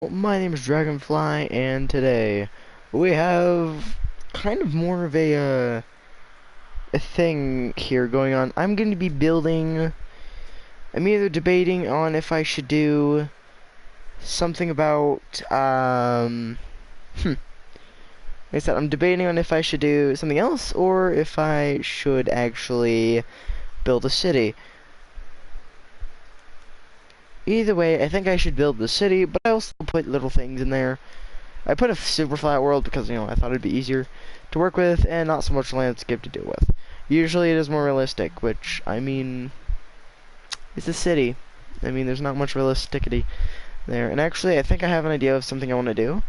My name is Dragonfly, and today we have kind of more of a thing here going on. I'm going to be building. I'm either debating on if I should do something about like I said, I'm debating on if I should do something else or if I should actually build a city. Either way, I think I should build the city, but I'll still put little things in there. I put a super flat world because, I thought it'd be easier to work with and not so much landscape to deal with. Usually it is more realistic, which, it's a city. There's not much realisticity there. And actually, I think I have an idea of something I want to do,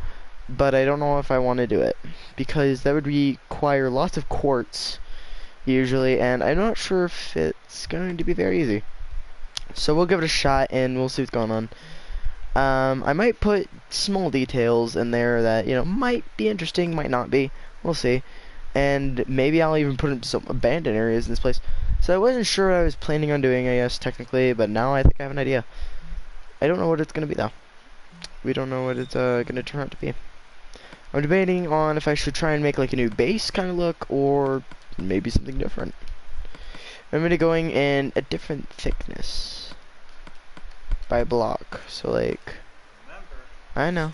but I don't know if I want to do it, because that would require lots of quartz, usually, and I'm not sure if it's going to be very easy. So we'll give it a shot, and we'll see what's going on. I might put small details in there that, might be interesting, might not be. We'll see. And maybe I'll even put in some abandoned areas in this place. So I wasn't sure what I was planning on doing, I guess, technically, but now I think I have an idea. I don't know what it's going to be, though. We don't know what it's going to turn out to be. I'm debating on if I should try and make, like, a new base kind of look, or maybe something different. I'm going to going in a different thickness by block. So, like, I know.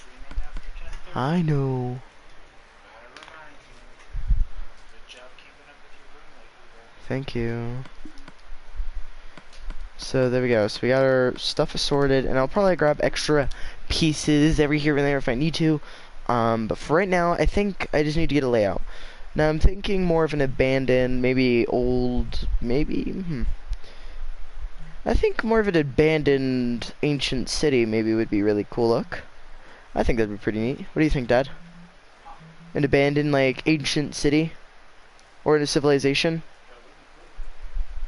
I know. Thank you. So there we go. So we got our stuff assorted, and I'll probably grab extra pieces every here and there if I need to. But for right now, I think I just need to get a layout. Now I'm thinking more of an abandoned, maybe old, I think more of an abandoned ancient city maybe would be really cool look. I think that'd be pretty neat. What do you think, Dad? An abandoned, like, ancient city? Or in a civilization?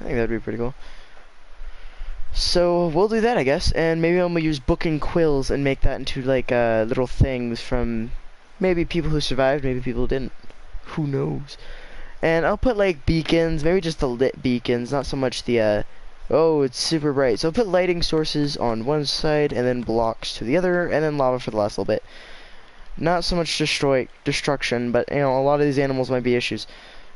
I think that'd be pretty cool. So we'll do that, I guess, and maybe I'm gonna use book and quills and make that into like little things from maybe people who survived, maybe people who didn't. Who knows? And I'll put like beacons, maybe just the lit beacons, not so much the oh, it's super bright. So I'll put lighting sources on one side and then blocks to the other, and then lava for the last little bit. Not so much destruction, but a lot of these animals might be issues.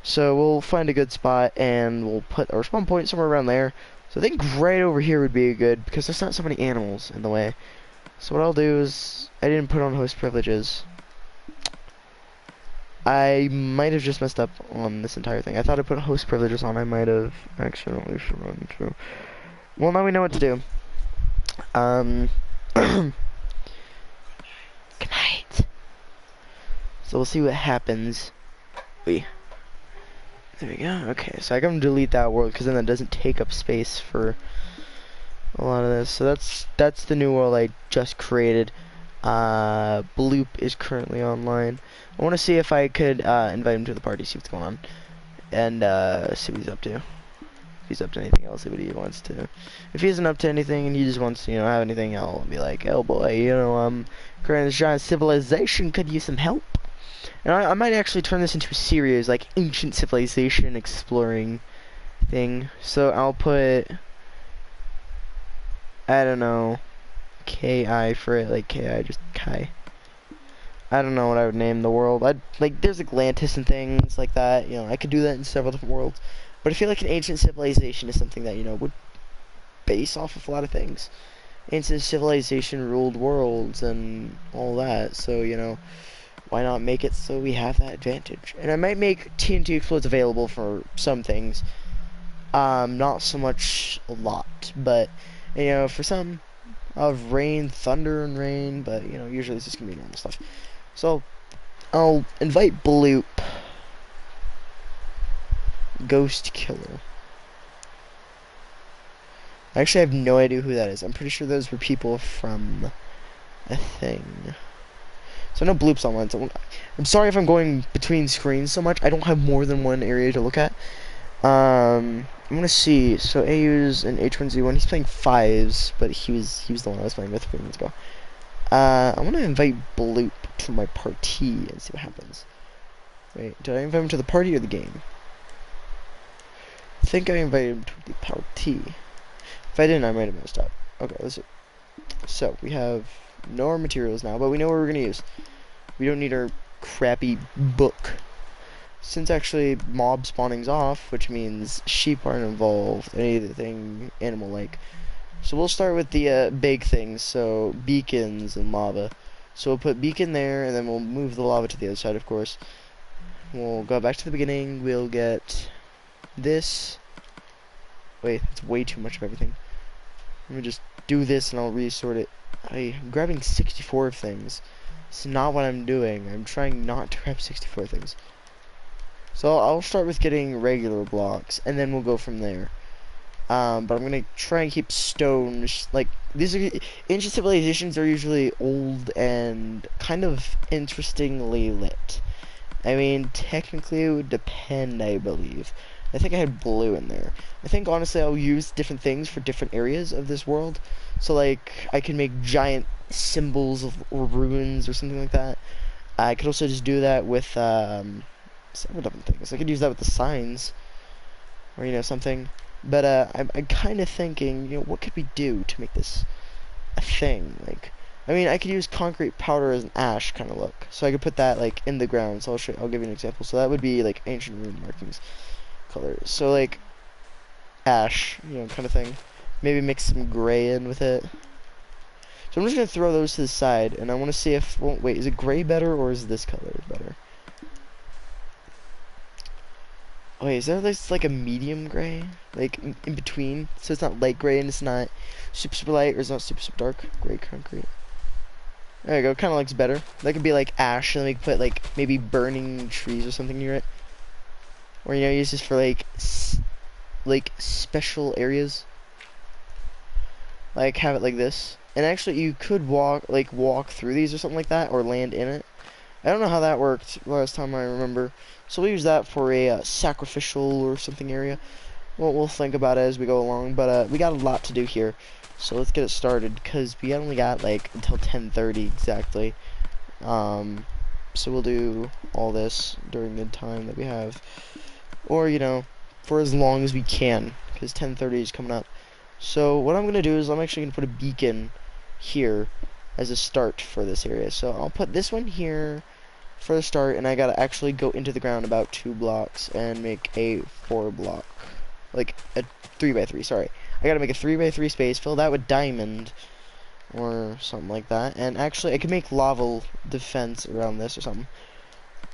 So we'll find a good spot and we'll put our spawn point somewhere around there. So I think right over here would be good because there's not so many animals in the way. So what I'll do is, I didn't put on host privileges. I might have just messed up on this entire thing. I thought I put host privileges on. I might have accidentally run through. Well, now we know what to do. Good night. So we'll see what happens. There we go. Okay, so I can delete that world because then that doesn't take up space for a lot of this. So that's the new world I just created. Bloop is currently online. I want to see if I could invite him to the party, see what's going on, and see what he's up to. If he's up to anything else, see what he wants to. If he isn't up to anything and he just wants to, have anything, I'll be like, oh boy, creating this giant civilization could use some help. And I might actually turn this into a series, like ancient civilization exploring thing. So I'll put, I don't know, KI for it, like KI, just Kai. I don't know what I would name the world. There's Atlantis and things like that. I could do that in several different worlds. But I feel like an ancient civilization is something that, would base off of a lot of things. Ancient civilization ruled worlds and all that, so, why not make it so we have that advantage? And I might make TNT explodes available for some things. Not so much a lot, but, for some, of rain, thunder and rain, but, usually it's just gonna be normal stuff. So, I'll invite Bloop. Ghost Killer. I actually have no idea who that is. I'm pretty sure those were people from a thing. So no Bloop's online. So I'm sorry if I'm going between screens so much. I don't have more than one area to look at. I'm gonna see. So AU's an H1Z1. He's playing fives, but he was the one I was playing with a few minutes ago. I want to invite Bloop to my party and see what happens. Wait, did I invite him to the party or the game? I think I invited him to the party. If I didn't, I might have messed up. Okay, let's see. So we have know our materials now, but we know what we're gonna use. We don't need our crappy book. Since actually mob spawning's off, which means sheep aren't involved, anything animal-like. So we'll start with the big things, so beacons and lava. So we'll put beacon there, and then we'll move the lava to the other side, of course. We'll go back to the beginning, we'll get this. Wait, that's way too much of everything. Let me just do this and I'll resort it. I'm grabbing 64 of things. It's not what I'm doing. I'm trying not to grab 64 things. So I'll start with getting regular blocks, and then we'll go from there. But I'm gonna try and keep stones. Like, these are ancient civilizations are usually old and kind of interestingly lit. I mean, technically it would depend, I believe. I think I had blue in there. I think honestly I'll use different things for different areas of this world. So like I can make giant symbols or ruins or something like that. I could also just do that with several different things. I could use that with the signs, or you know, something. But I'm kind of thinking, you know, what could we do to make this a thing? Like, I mean, I could use concrete powder as an ash kind of look. So I could put that like in the ground. So I'll give you an example. So that would be like ancient rune markings color. So like ash, you know, kind of thing. Maybe mix some gray in with it. So I'm just gonna throw those to the side, and I want to see if. Well, wait, is it gray better or is this color better? Oh, wait, is there like a medium gray, like in between? So it's not light gray and it's not super super light, or it's not super super dark. Gray concrete. There you go. Kind of looks better. That could be like ash, and then we could put like maybe burning trees or something near it, or you know, use this for like special areas. Like have it like this. And actually you could walk through these or something like that, or land in it. I don't know how that worked last time I remember. So we'll use that for a sacrificial or something area. Well, we'll think about it as we go along, but we got a lot to do here. So let's get it started, because we only got like until 10:30 exactly. So we'll do all this during the time that we have. Or, you know, for as long as we can, because 10:30 is coming up. So what I'm going to do is I'm actually going to put a beacon here as a start for this area. So I'll put this one here for the start, and I got to actually go into the ground about 2 blocks and make a 4 block, like a 3x3, sorry. I got to make a 3x3 space, fill that with diamond or something like that. And actually I could make lava defense around this or something.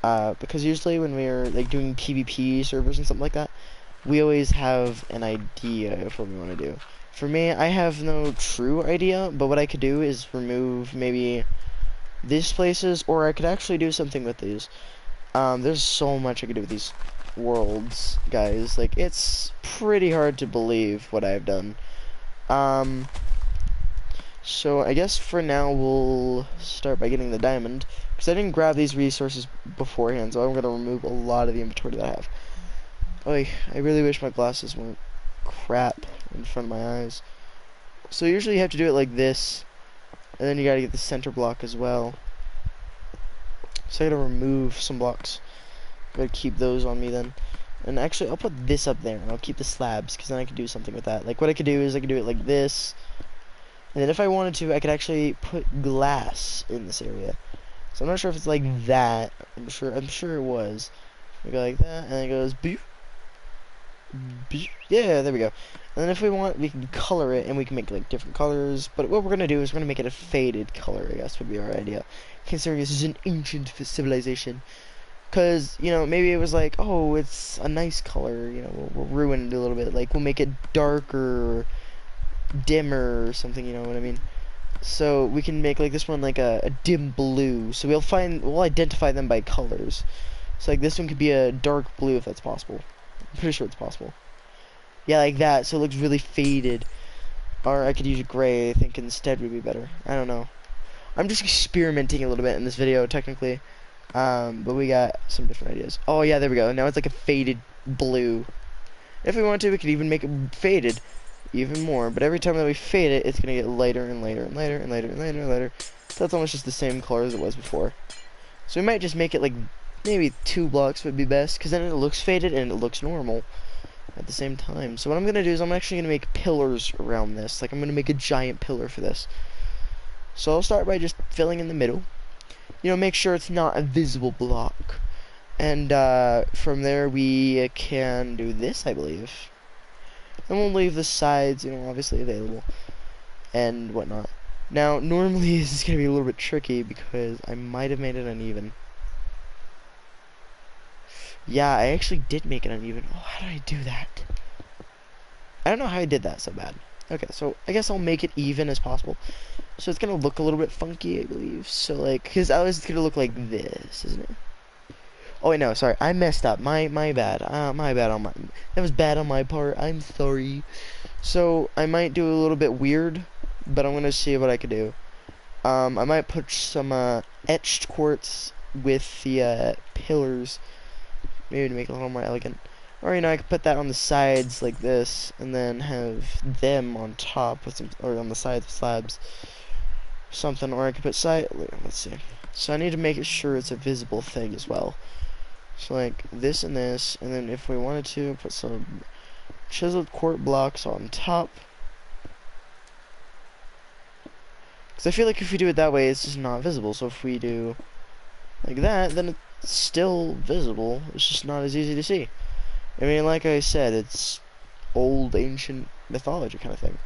Because usually when we're like doing PvP servers and something like that, we always have an idea of what we want to do. For me, I have no true idea, but what I could do is remove maybe these places, or I could actually do something with these. There's so much I could do with these worlds, guys. Like, it's pretty hard to believe what I've done. So I guess for now we'll start by getting the diamond, because I didn't grab these resources beforehand, so I'm going to remove a lot of the inventory that I have. Oy, I really wish my glasses weren't crap in front of my eyes. So usually you have to do it like this, and then you gotta get the center block as well. So I gotta remove some blocks. Gotta keep those on me then. And actually I'll put this up there, and I'll keep the slabs, because then I can do something with that. Like what I could do is I could do it like this, and then if I wanted to, I could actually put glass in this area. So I'm not sure if it's like that. I'm sure it was. We go like that, and then it goes boop. Yeah, there we go. And then if we want, we can color it, and we can make like different colors. But what we're gonna do is we're gonna make it a faded color, I guess would be our idea, considering this is an ancient civilization. Cause you know, maybe it was like, oh, it's a nice color, you know, we'll ruin it a little bit. Like we'll make it darker, dimmer, or something. You know what I mean? So we can make like this one like a dim blue. So we'll identify them by colors. So like this one could be a dark blue if that's possible. I'm pretty sure it's possible. Yeah, like that, so it looks really faded. Or I could use gray, I think instead would be better. I don't know. I'm just experimenting a little bit in this video, technically. But we got some different ideas. Oh yeah, there we go. Now it's like a faded blue. If we want to, we could even make it faded even more. But every time that we fade it, it's gonna get lighter and lighter and lighter and lighter and lighter and lighter. So that's almost just the same color as it was before. So we might just make it like maybe 2 blocks would be best, because then it looks faded and it looks normal at the same time. So what I'm gonna do is I'm actually gonna make pillars around this. Like I'm gonna make a giant pillar for this. So I'll start by just filling in the middle. You know, make sure it's not a visible block. And from there we can do this, I believe. And we'll leave the sides, you know, obviously available and whatnot. Now, normally this is going to be a little bit tricky because I might have made it uneven. Yeah, I actually did make it uneven. Oh, how did I do that? I don't know how I did that so bad. Okay, so I guess I'll make it even as possible. So it's going to look a little bit funky, I believe. So, like, because I was going to look like this, isn't it? Oh, wait, no, sorry. I messed up. My bad. My bad on my... That was bad on my part. I'm sorry. So, I might do a little bit weird, but I'm going to see what I could do. I might put some etched quartz with the pillars, maybe to make it a little more elegant. Or, you know, I could put that on the sides like this, and then have them on top with some, or on the sides of slabs, something. Or I could put let's see. So I need to make it sure it's a visible thing as well. So like this and this, and then if we wanted to put some chiseled quartz blocks on top. Because I feel like if we do it that way, it's just not visible. So if we do like that, then it's still visible. It's just not as easy to see. I mean, like I said, it's old, ancient mythology kind of thing.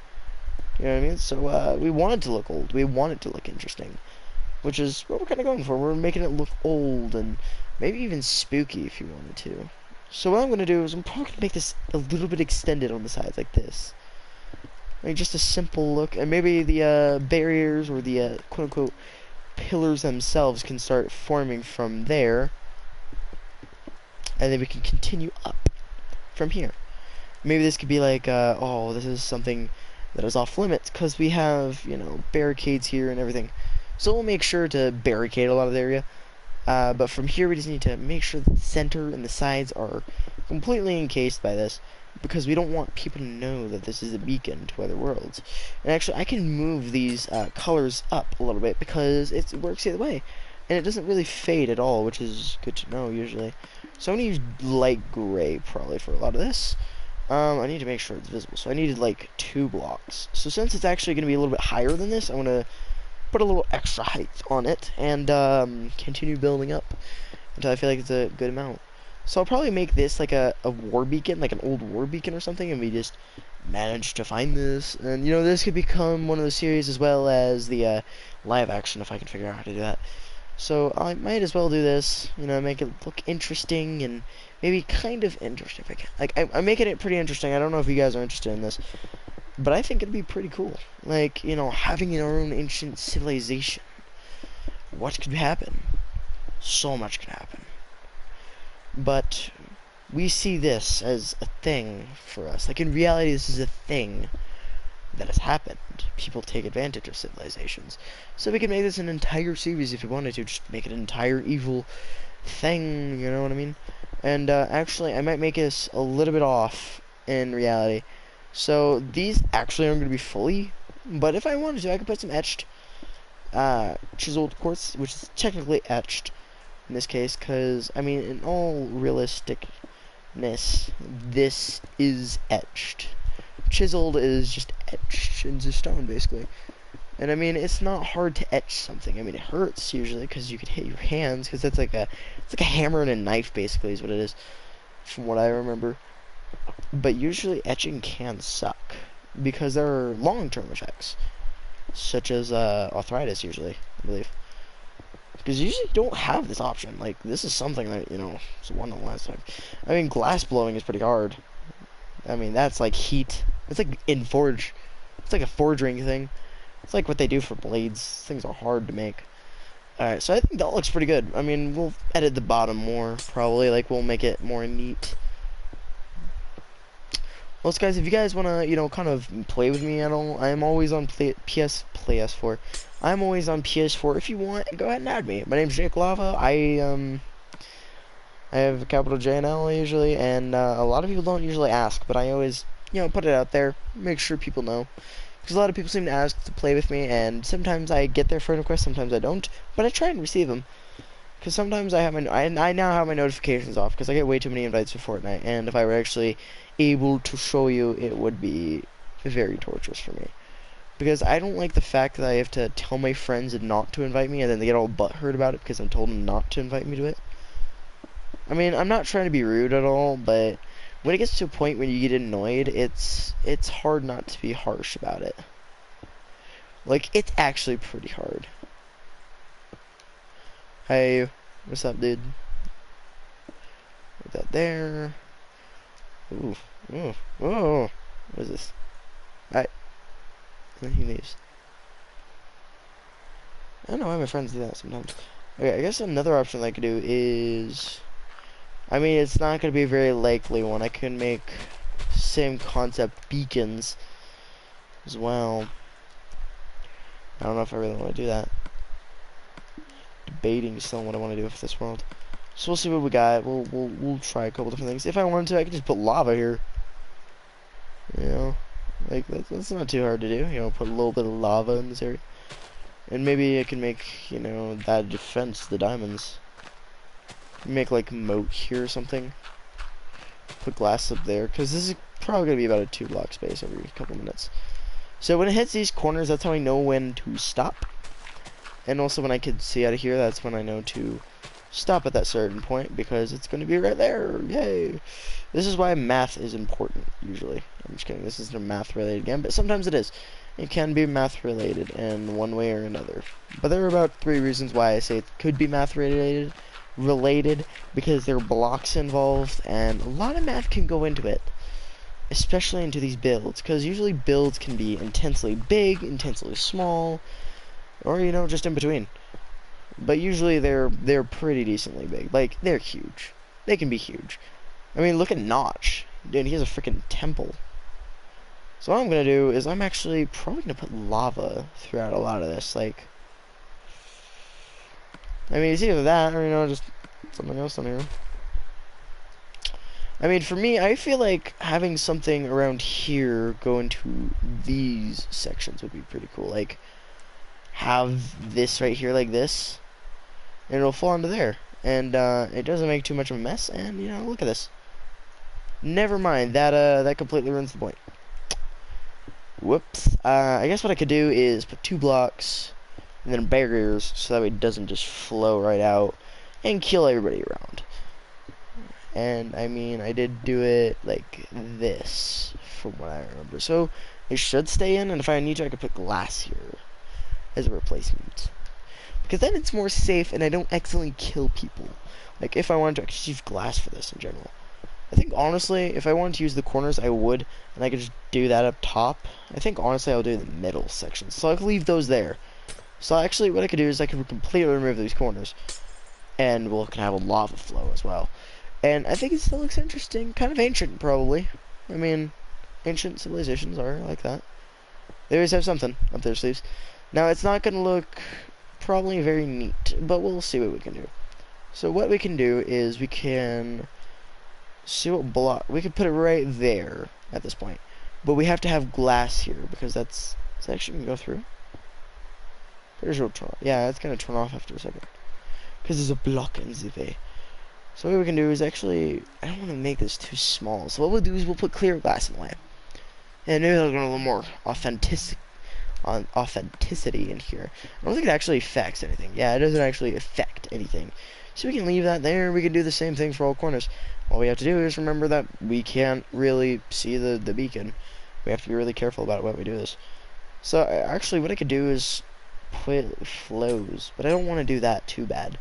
You know what I mean? So we want it to look old. We want it to look interesting. Which is what we're kind of going for. We're making it look old and maybe even spooky if you wanted to. So what I'm going to do is I'm probably going to make this a little bit extended on the sides like this. Like just a simple look. And maybe the barriers or the quote-unquote pillars themselves can start forming from there. And then we can continue up from here. Maybe this could be like, oh, this is something that is off limits because we have, you know, barricades here and everything. So we'll make sure to barricade a lot of the area. But from here we just need to make sure the center and the sides are completely encased by this, because we don't want people to know that this is a beacon to other worlds. And actually I can move these colors up a little bit because it works the other way. And it doesn't really fade at all, which is good to know usually. So I'm going to use light gray probably for a lot of this. I need to make sure it's visible. So I needed like 2 blocks. So since it's actually going to be a little bit higher than this, I'm going to put a little extra height on it and continue building up until I feel like it's a good amount. So I'll probably make this like a war beacon, like an old war beacon or something, and we just managed to find this. And you know, this could become one of the series as well as the live action if I can figure out how to do that. So I might as well do this, you know, make it look interesting and maybe kind of interesting if I can. Like I'm making it pretty interesting. I don't know if you guys are interested in this, but I think it'd be pretty cool. Like, you know, having our own ancient civilization. What could happen? So much could happen. But we see this as a thing for us. Like, in reality, this is a thing that has happened. People take advantage of civilizations. So we could make this an entire series if we wanted to. Just make it an entire evil thing, you know what I mean? And actually, I might make this a little bit off in reality. So these actually aren't going to be fully, but if I wanted to, I could put some etched chiseled quartz, which is technically etched in this case, because, I mean, in all realisticness, this is etched. Chiseled is just etched into stone, basically. And, I mean, it's not hard to etch something. I mean, it hurts, usually, because you could hit your hands, because it's like a hammer and a knife, basically, is what it is, from what I remember. But usually etching can suck because there are long-term effects, such as arthritis usually, I believe. Because you usually don't have this option. Like, this is something that, you know, it's one of the last time. I mean, glass blowing is pretty hard. I mean, that's like heat. It's like in forge. It's like a forging thing. It's like what they do for blades. Things are hard to make. Alright, so I think that looks pretty good. I mean, we'll edit the bottom more, probably. Like, we'll make it more neat. Well, guys, if you guys want to, you know, kind of play with me at all, I'm always on PS4. I'm always on PS4. If you want, go ahead and add me. My name's Jake Lava. I have a capital J and L usually, and a lot of people don't usually ask, but I always, you know, put it out there, make sure people know. Because a lot of people seem to ask to play with me, and sometimes I get their friend requests, sometimes I don't, but I try and receive them. Because sometimes I now have my notifications off because I get way too many invites for Fortnite, and if I were actually able to show you, it would be very torturous for me. because I don't like the fact that I have to tell my friends not to invite me, and then they get all butthurt about it because I'm told them not to invite me to it. I mean, I'm not trying to be rude at all, but when it gets to a point when you get annoyed, it's hard not to be harsh about it. Like, it's actually pretty hard. Hey, what's up, dude? Put that there. Ooh, ooh, oh, what is this? Alright. And then he leaves. I don't know why my friends do that sometimes. Okay, I guess another option I could do is... I mean, it's not going to be a very likely one. I could make same concept beacons as well. I don't know if I really want to do that. Debating still what I want to do with this world. So we'll see what we got. We'll try a couple different things. If I wanted to, I could just put lava here. You know, like that's not too hard to do. You know, put a little bit of lava in this area, and maybe I can make, you know, that defense, the diamonds. Make like a moat here or something. Put glass up there, because this is probably gonna be about a 2-block space every couple minutes. So when it hits these corners, that's how I know when to stop. And also when I can see out of here, that's when I know to stop at that certain point, because it's going to be right there. Yay! This is why math is important, usually. I'm just kidding, this isn't math related again, but sometimes it is. It can be math related in one way or another. But there are about 3 reasons why I say it could be math related, because there are blocks involved, and a lot of math can go into it. Especially into these builds, because usually builds can be intensely big, intensely small, or, you know, just in between. But usually they're pretty decently big. Like, they're huge. They can be huge. I mean, look at Notch. Dude, he has a freaking temple. So what I'm gonna do is I'm actually probably gonna put lava throughout a lot of this. Like, I mean, it's either that or, you know, just something else on here. I mean, for me, I feel like having something around here go into these sections would be pretty cool. Like, have this right here like this, and it'll fall into there. And it doesn't make too much of a mess, and, you know, look at this. Never mind, that completely ruins the point. Whoops. I guess what I could do is put 2 blocks, and then barriers, so that way it doesn't just flow right out and kill everybody around. And I mean, I did do it like this from what I remember, so it should stay in, and if I need to, I could put glass here as a replacement, because then it's more safe and I don't accidentally kill people. Like, if I wanted to, I could use glass for this in general. I think honestly, if I wanted to use the corners, I would, and I could just do that up top. I think honestly I'll do the middle section, so I could leave those there. So actually what I could do is I could completely remove these corners, and we'll can have a lava flow as well. And I think it still looks interesting. Kind of ancient, probably. I mean, ancient civilizations are like that. They always have something up their sleeves. Now, it's not going to look probably very neat, but we'll see what we can do. So what we can do is we can see what block... We could put it right there at this point. But we have to have glass here, because that's... Is that actually going to go through? Pretty sure it'll turn off. Yeah, it's going to turn off after a second. Because there's a block in the way. So what we can do is actually, I don't want to make this too small. So what we'll do is we'll put clear glass in the way. And maybe that'll get a little more authenticity in here. I don't think it actually affects anything. Yeah, it doesn't actually affect anything. So we can leave that there. We can do the same thing for all corners. All we have to do is remember that we can't really see the beacon. We have to be really careful about it when we do this. So actually what I could do is put flows, but I don't want to do that too bad.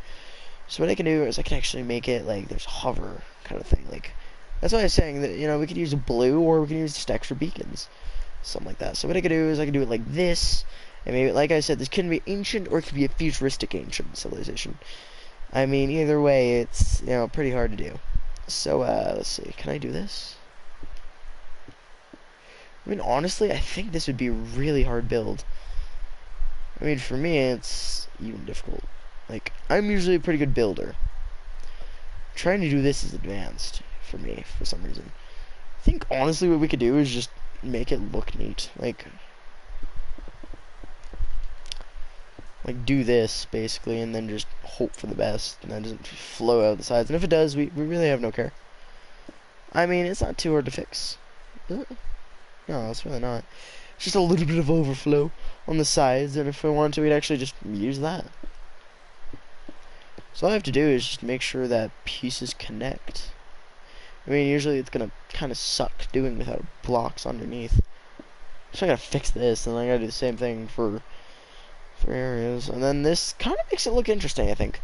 So what I can do is I can actually make it like there's hover kind of thing. Like, that's why I was saying that, you know, we could use a blue or we can use just extra beacons. Something like that. So what I could do is I can do it like this. And maybe, like I said, this can be ancient or it could be a futuristic ancient civilization. I mean, either way, it's, you know, pretty hard to do. So, let's see. Can I do this? I mean, honestly, I think this would be a really hard build. I mean, for me, it's even difficult. Like, I'm usually a pretty good builder. Trying to do this is advanced for me, for some reason. I think, honestly, what we could do is just make it look neat. Like do this, basically, and then just hope for the best, and then doesn't flow out the sides. And if it does, we really have no care. I mean, it's not too hard to fix, is it? No, it's really not. just a little bit of overflow on the sides, and if we wanted to, we'd actually just use that. So all I have to do is just make sure that pieces connect. I mean, usually it's gonna kind of suck doing without blocks underneath. So I gotta fix this, and then I gotta do the same thing for areas, and then this kind of makes it look interesting, I think.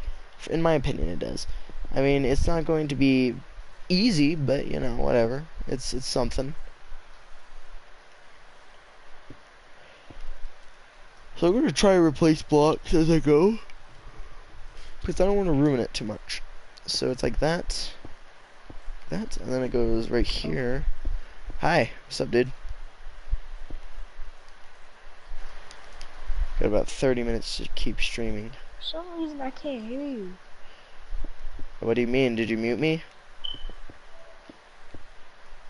In my opinion, it does. I mean, it's not going to be easy, but, you know, whatever. It's something. So I'm gonna try to replace blocks as I go, because I don't want to ruin it too much. So it's like that, and then it goes right here. Hi, what's up, dude? Got about 30 minutes to keep streaming. For some reason I can't hear you. What do you mean? Did you mute me?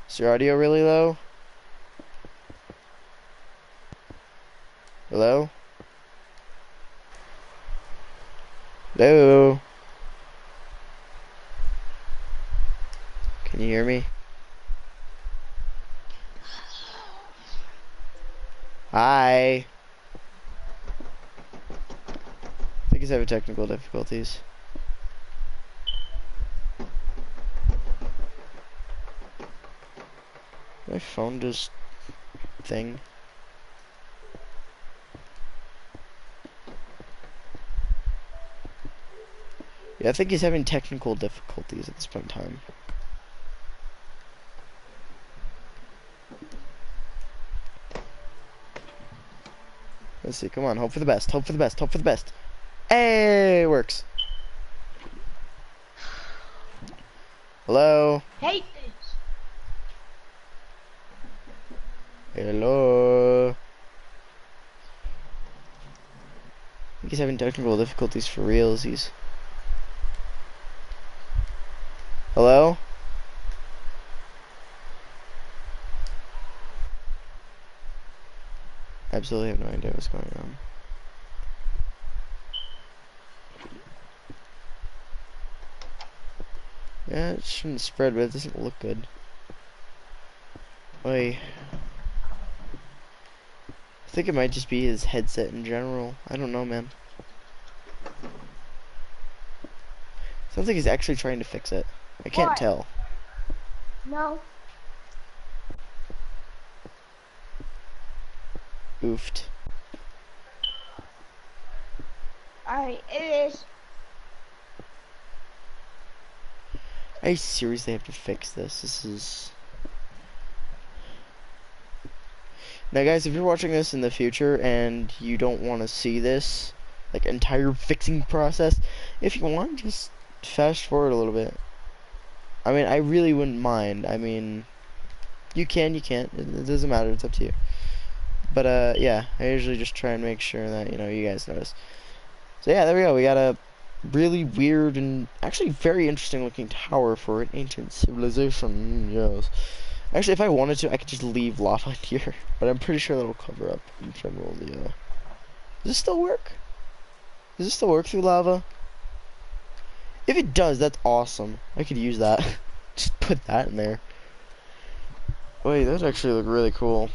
Is your audio really low? Hello? Hello? Can you hear me? Hi. I think he's having technical difficulties. My phone just thing. Yeah, I think he's having technical difficulties at this point in time. Let's see, come on, hope for the best, hope for the best, hope for the best. Hey, it works. Hello? Hate this. Hello? I think he's having technical difficulties for realsies. Hello? Absolutely have no idea what's going on. Yeah, it shouldn't spread, but it doesn't look good. Wait. I think it might just be his headset in general. I don't know, man. Sounds like he's actually trying to fix it. I can't What? tell. No. Oofed. Alright, it is. I seriously have to fix this. This is... Now guys, if you're watching this in the future and you don't want to see this, like, entire fixing process, if you want, just fast forward a little bit. I mean, I really wouldn't mind. I mean, you can, you can't. It doesn't matter. It's up to you. But, yeah, I usually just try and make sure that, you know, you guys notice. So, yeah, there we go. We got a really weird and actually very interesting looking tower for an ancient civilization. Yes. Actually, if I wanted to, I could just leave lava here. But I'm pretty sure that'll cover up in general the, Does this still work? Does this still work through lava? If it does, that's awesome. I could use that. Just put that in there. Wait, those actually look really cool.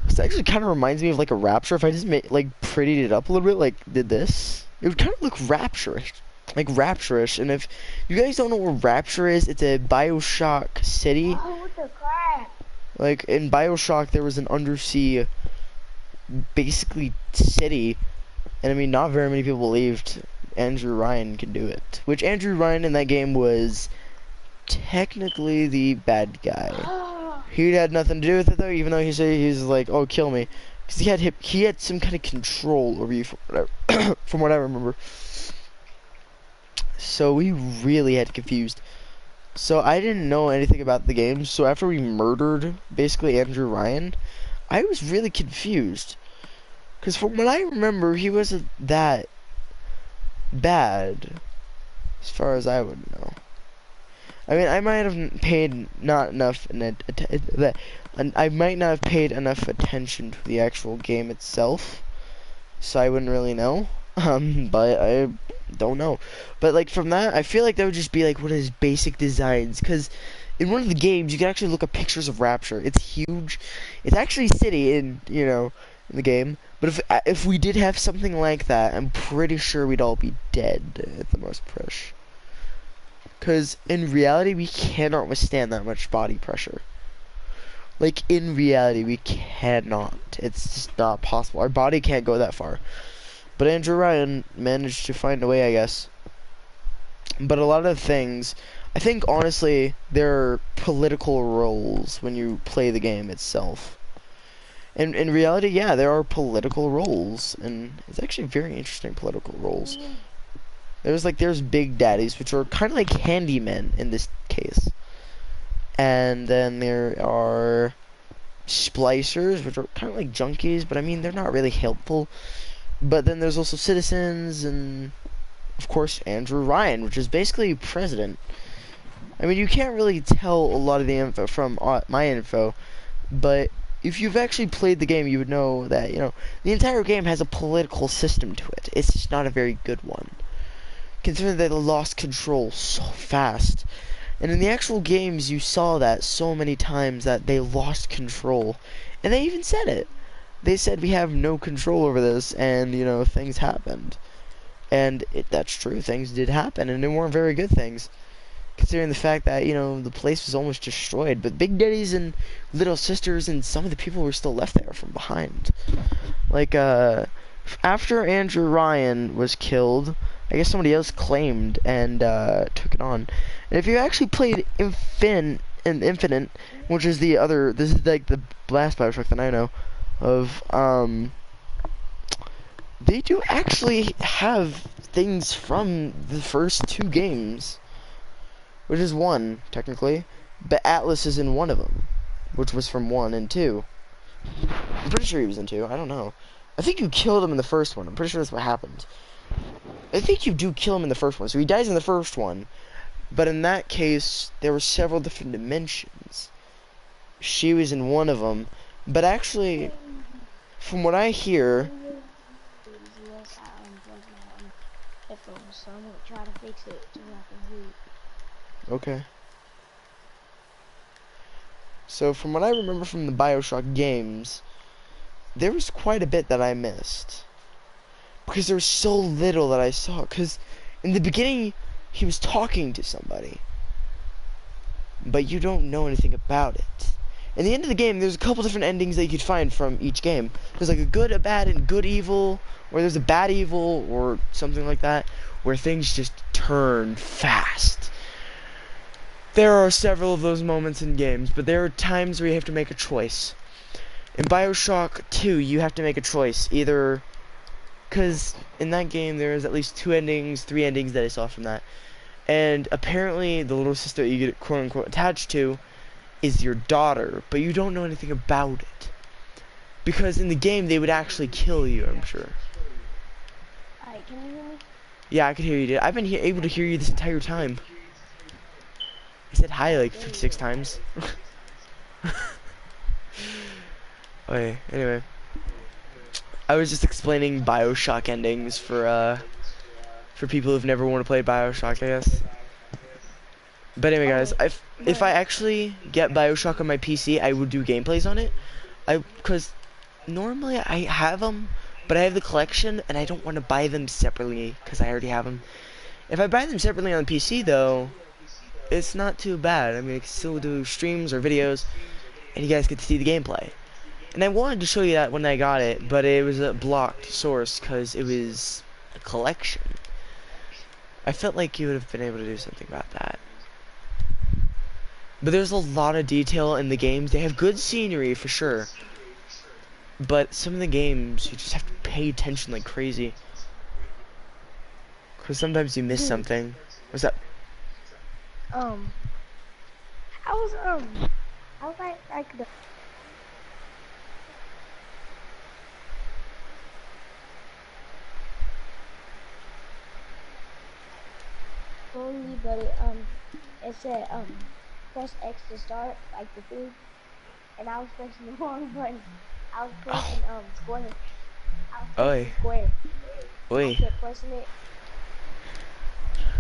This actually kind of reminds me of like a Rapture. If I just like prettied it up a little bit, like did this, it would kind of look Rapture-ish. Like Rapture-ish. And if you guys don't know what Rapture is, it's a BioShock city. Oh, what the crap? Like in BioShock, there was an undersea, basically city, and I mean, not very many people believed Andrew Ryan could do it. Which Andrew Ryan in that game was technically the bad guy. He had nothing to do with it though, even though he said he's like, "Oh, kill me," because he had some kind of control over you, from whatever, from what I remember. So we really had confused. So I didn't know anything about the game. So after we murdered basically Andrew Ryan, I was really confused. Because from what I remember, he wasn't that bad, as far as I would know. I mean, I might have paid not enough, I might not have paid enough attention to the actual game itself, so I wouldn't really know. But I don't know. But like from that, I feel like that would just be like one of his basic designs, because in one of the games, you can actually look at pictures of Rapture. It's huge. It's actually a city in, in the game. But if we did have something like that, I'm pretty sure we'd all be dead at the most push. Because in reality, we cannot withstand that much body pressure. Like, in reality, we cannot. It's just not possible. Our body can't go that far. But Andrew Ryan managed to find a way, I guess. But a lot of things, I think, honestly, there are political roles when you play the game itself. And in reality, yeah, there are political roles. And it's actually very interesting political roles. There's big daddies, which are kind of like handymen in this case. And then there are splicers, which are kind of like junkies, but I mean, they're not really helpful. But then there's also citizens, and of course, Andrew Ryan, which is basically president. I mean, you can't really tell a lot of the info from my info, but if you've actually played the game, you would know that, the entire game has a political system to it. It's just not a very good one. Considering that they lost control so fast. And in the actual games, you saw that so many times that they lost control. And they even said it. They said we have no control over this, and, things happened. And that's true, things did happen, and they weren't very good things. Considering the fact that, the place was almost destroyed. But Big Daddies and Little Sisters and some of the people were still left there from behind. Like, after Andrew Ryan was killed, I guess somebody else claimed and took it on. And if you actually played Infinite, which is this is like the last Bioshock that I know of, they do actually have things from the first two games, which is one technically, but Atlas is in one of them, which was from 1 and 2. I'm pretty sure he was in 2. I don't know. I think you killed him in the first one. I'm pretty sure that's what happened. I think you do kill him in the first one. So he dies in the first one. But in that case, there were several different dimensions. She was in one of them. But actually, from what I hear... Okay. So from what I remember from the Bioshock games, there was quite a bit that I missed. Because there was so little that I saw. Because in the beginning, he was talking to somebody. But you don't know anything about it. In the end of the game, there's a couple different endings that you could find from each game. There's like a good, a bad, and good evil. Or there's a bad evil, or something like that. Where things just turn fast. There are several of those moments in games. But there are times where you have to make a choice. In Bioshock 2, you have to make a choice. Either... Because in that game, there's at least 2 endings, 3 endings that I saw from that. And apparently, the little sister that you get quote-unquote attached to is your daughter. But you don't know anything about it. Because in the game, they would actually kill you, I'm sure. Alright, can you hear me? Yeah, I could hear you, dude. I've been able to hear you this entire time. I said hi like 56 times. Okay, anyway. I was just explaining Bioshock endings for people who've never wanted to play Bioshock, I guess. But anyway, guys, if I actually get Bioshock on my PC, I would do gameplays on it. Because normally I have them, but I have the collection, and I don't want to buy them separately, because I already have them. If I buy them separately on PC, though, it's not too bad. I mean, I can still do streams or videos, and you guys get to see the gameplay. And I wanted to show you that when I got it, but it was a blocked source, because it was a collection. I felt like you would have been able to do something about that. But there's a lot of detail in the games. They have good scenery, for sure. But some of the games, you just have to pay attention like crazy. Because sometimes you miss something. What's that? I was like the... Slowly, but it said, press X to start, like the thing, and I was pressing the wrong button. I was pressing, square. I was pressing Oi. square. Oi. I kept pressing it,